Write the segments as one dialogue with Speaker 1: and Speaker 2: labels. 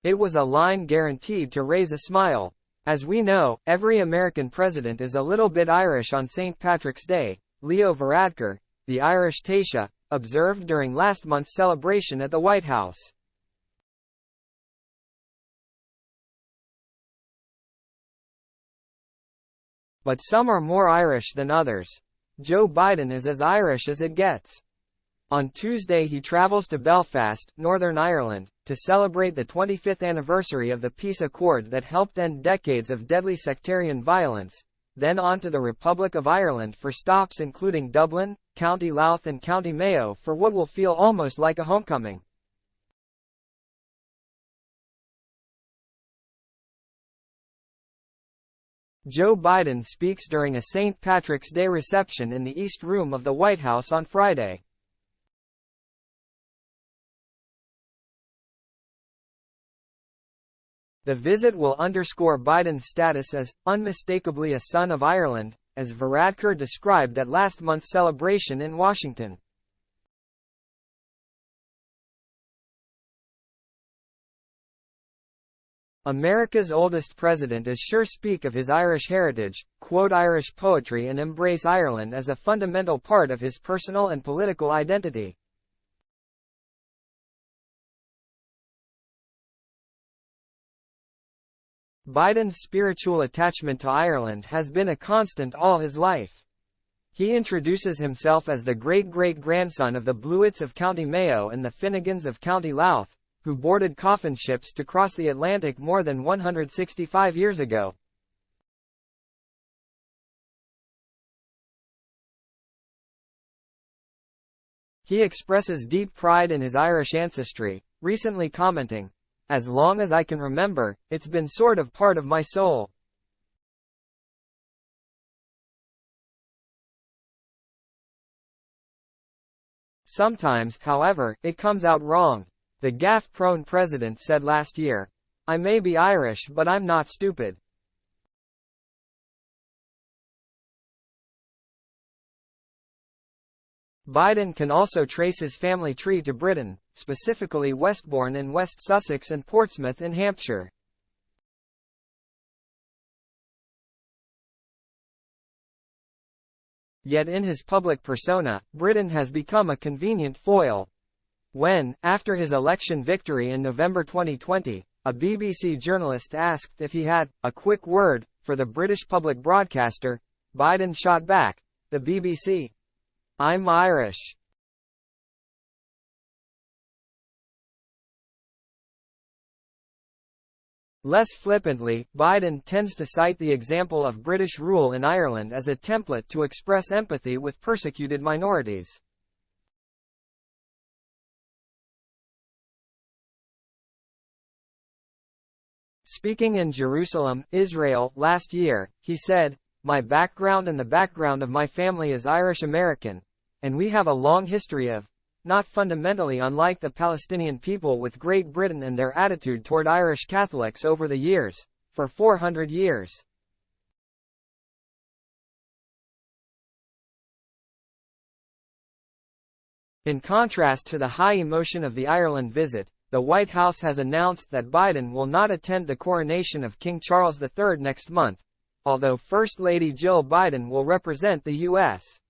Speaker 1: It was a line guaranteed to raise a smile. As we know, every American president is a little bit Irish on St. Patrick's Day, Leo Varadkar, the Irish Taoiseach, observed during last month's celebration at the White House. But some are more Irish than others. Joe Biden is as Irish as it gets. On Tuesday he travels to Belfast, Northern Ireland, to celebrate the 25th anniversary of the peace accord that helped end decades of deadly sectarian violence, then on to the Republic of Ireland for stops including Dublin, County Louth and County Mayo for what will feel almost like a homecoming. Joe Biden speaks during a St. Patrick's Day reception in the East Room of the White House on Friday. The visit will underscore Biden's status as, unmistakably a son of Ireland, as Varadkar described at last month's celebration in Washington. America's oldest president is sure speak of his Irish heritage, quote Irish poetry and embrace Ireland as a fundamental part of his personal and political identity. Biden's spiritual attachment to Ireland has been a constant all his life. He introduces himself as the great-great-grandson of the Blewitts of County Mayo and the Finnegans of County Louth, who boarded coffin ships to cross the Atlantic more than 165 years ago. He expresses deep pride in his Irish ancestry, recently commenting, "As long as I can remember, it's been sort of part of my soul." Sometimes, however, it comes out wrong. The gaffe-prone president said last year, "I may be Irish but I'm not stupid." Biden can also trace his family tree to Britain, specifically Westbourne in West Sussex and Portsmouth in Hampshire. Yet in his public persona, Britain has become a convenient foil. When, after his election victory in November 2020, a BBC journalist asked if he had a quick word for the British public broadcaster, Biden shot back, "The BBC. I'm Irish." Less flippantly, Biden tends to cite the example of British rule in Ireland as a template to express empathy with persecuted minorities. Speaking in Jerusalem, Israel, last year, he said, "My background and the background of my family is Irish American, and we have a long history of, not fundamentally unlike the Palestinian people with Great Britain and their attitude toward Irish Catholics over the years, for 400 years. In contrast to the high emotion of the Ireland visit, the White House has announced that Biden will not attend the coronation of King Charles III next month, although First Lady Jill Biden will represent the U.S.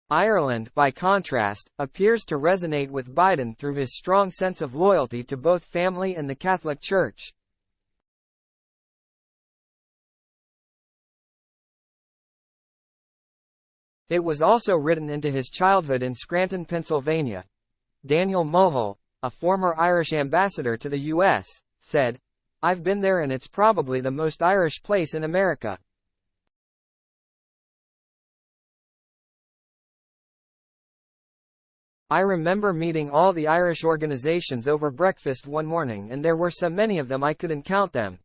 Speaker 1: Ireland, by contrast, appears to resonate with Biden through his strong sense of loyalty to both family and the Catholic Church. It was also written into his childhood in Scranton, Pennsylvania. Daniel Mulhall, a former Irish ambassador to the U.S., said, "I've been there and it's probably the most Irish place in America." I remember meeting all the Irish organizations over breakfast one morning and there were so many of them I couldn't count them.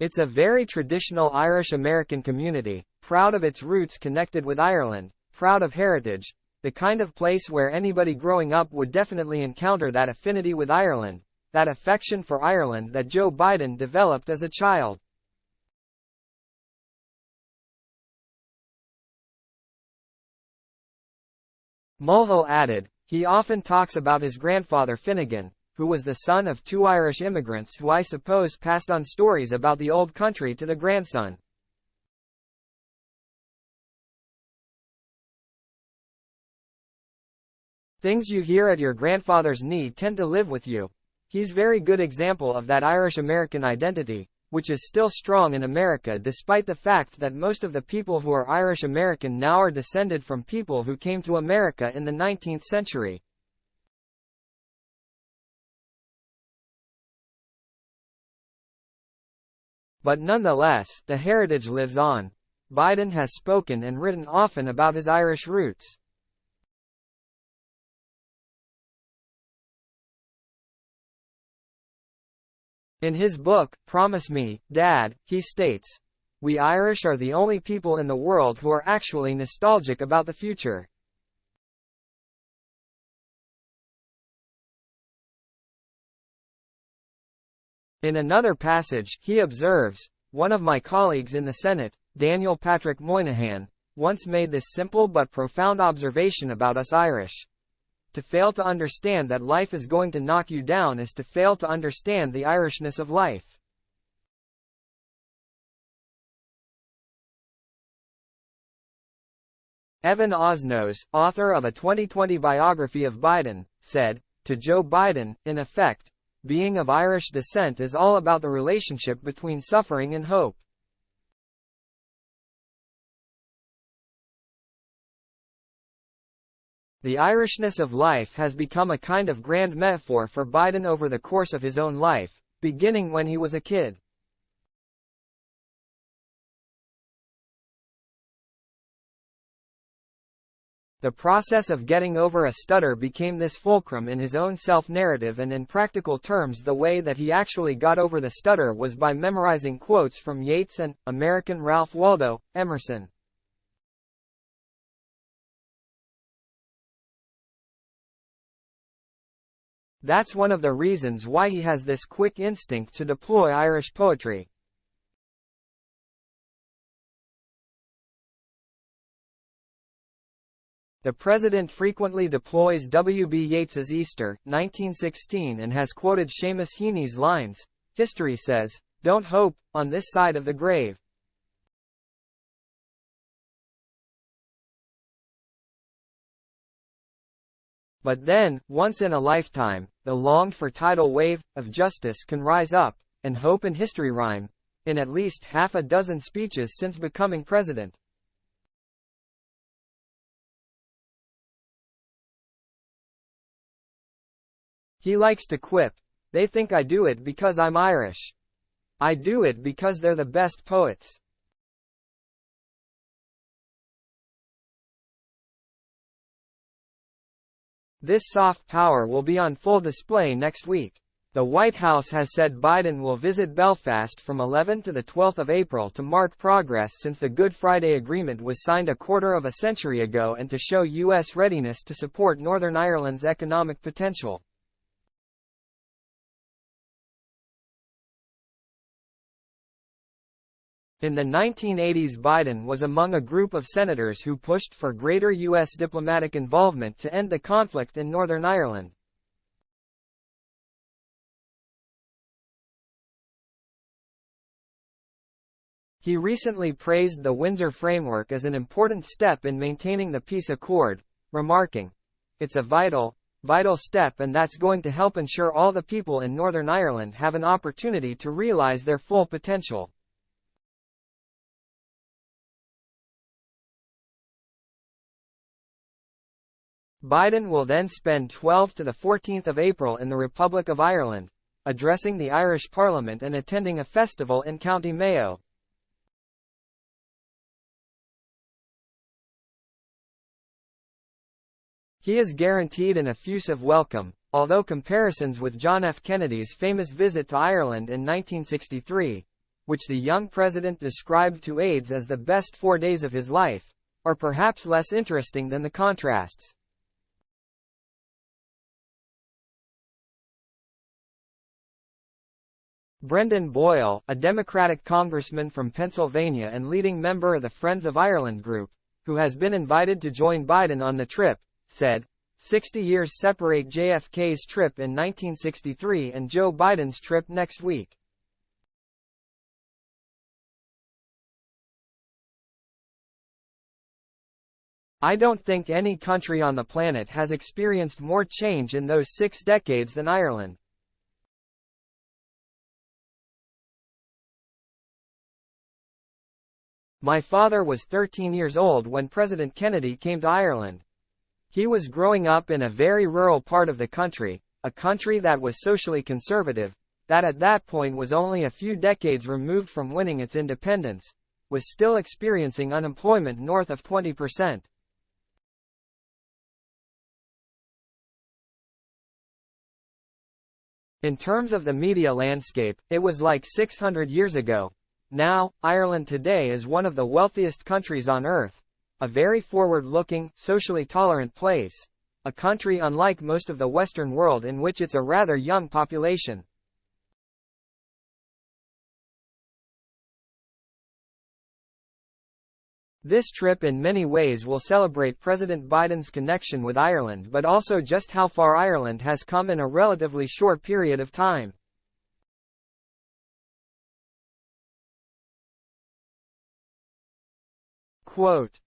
Speaker 1: It's a very traditional Irish-American community, proud of its roots connected with Ireland, proud of heritage, the kind of place where anybody growing up would definitely encounter that affinity with Ireland, that affection for Ireland that Joe Biden developed as a child. Mulhall added, "He often talks about his grandfather Finnegan, who was the son of 2 Irish immigrants who I suppose passed on stories about the old country to the grandson." Things you hear at your grandfather's knee tend to live with you. He's very good example of that Irish-American identity, which is still strong in America despite the fact that most of the people who are Irish-American now are descended from people who came to America in the 19th century. But nonetheless, the heritage lives on. Biden has spoken and written often about his Irish roots. In his book, Promise Me, Dad, he states, "We Irish are the only people in the world who are actually nostalgic about the future." In another passage, he observes, "One of my colleagues in the Senate, Daniel Patrick Moynihan, once made this simple but profound observation about us Irish. To fail to understand that life is going to knock you down is to fail to understand the Irishness of life." Evan Osnos, author of a 2020 biography of Biden, said, "To Joe Biden, in effect, being of Irish descent is all about the relationship between suffering and hope." The Irishness of life has become a kind of grand metaphor for Biden over the course of his own life, beginning when he was a kid. The process of getting over a stutter became this fulcrum in his own self-narrative, and in practical terms the way that he actually got over the stutter was by memorizing quotes from Yeats and American Ralph Waldo Emerson. That's one of the reasons why he has this quick instinct to deploy Irish poetry. The president frequently deploys W. B. Yeats's Easter, 1916, and has quoted Seamus Heaney's lines, "History says, don't hope, on this side of the grave." But then, once in a lifetime, the longed-for tidal wave of justice can rise up, and hope and history rhyme, in at least half a dozen speeches since becoming president. He likes to quip, "They think I do it because I'm Irish. I do it because they're the best poets." This soft power will be on full display next week. The White House has said Biden will visit Belfast from 11 to the 12th of April to mark progress since the Good Friday Agreement was signed a quarter of a century ago and to show U.S. readiness to support Northern Ireland's economic potential. In the 1980s, Biden was among a group of senators who pushed for greater U.S. diplomatic involvement to end the conflict in Northern Ireland. He recently praised the Windsor Framework as an important step in maintaining the peace accord, remarking, "It's a vital step, and that's going to help ensure all the people in Northern Ireland have an opportunity to realize their full potential." Biden will then spend 12 to the 14th of April in the Republic of Ireland, addressing the Irish Parliament and attending a festival in County Mayo. He is guaranteed an effusive welcome, although comparisons with John F. Kennedy's famous visit to Ireland in 1963, which the young president described to aides as the best 4 days of his life, are perhaps less interesting than the contrasts. Brendan Boyle, a Democratic congressman from Pennsylvania and leading member of the Friends of Ireland group, who has been invited to join Biden on the trip, said, 60 years separate JFK's trip in 1963 and Joe Biden's trip next week. I don't think any country on the planet has experienced more change in those 6 decades than Ireland. My father was 13 years old when President Kennedy came to Ireland. He was growing up in a very rural part of the country, a country that was socially conservative, that at that point was only a few decades removed from winning its independence, was still experiencing unemployment north of 20%. In terms of the media landscape, it was like 600 years ago. Now, Ireland today is one of the wealthiest countries on earth, a very forward-looking, socially tolerant place, a country unlike most of the Western world in which it's a rather young population. This trip in many ways will celebrate President Biden's connection with Ireland, but also just how far Ireland has come in a relatively short period of time. Quote,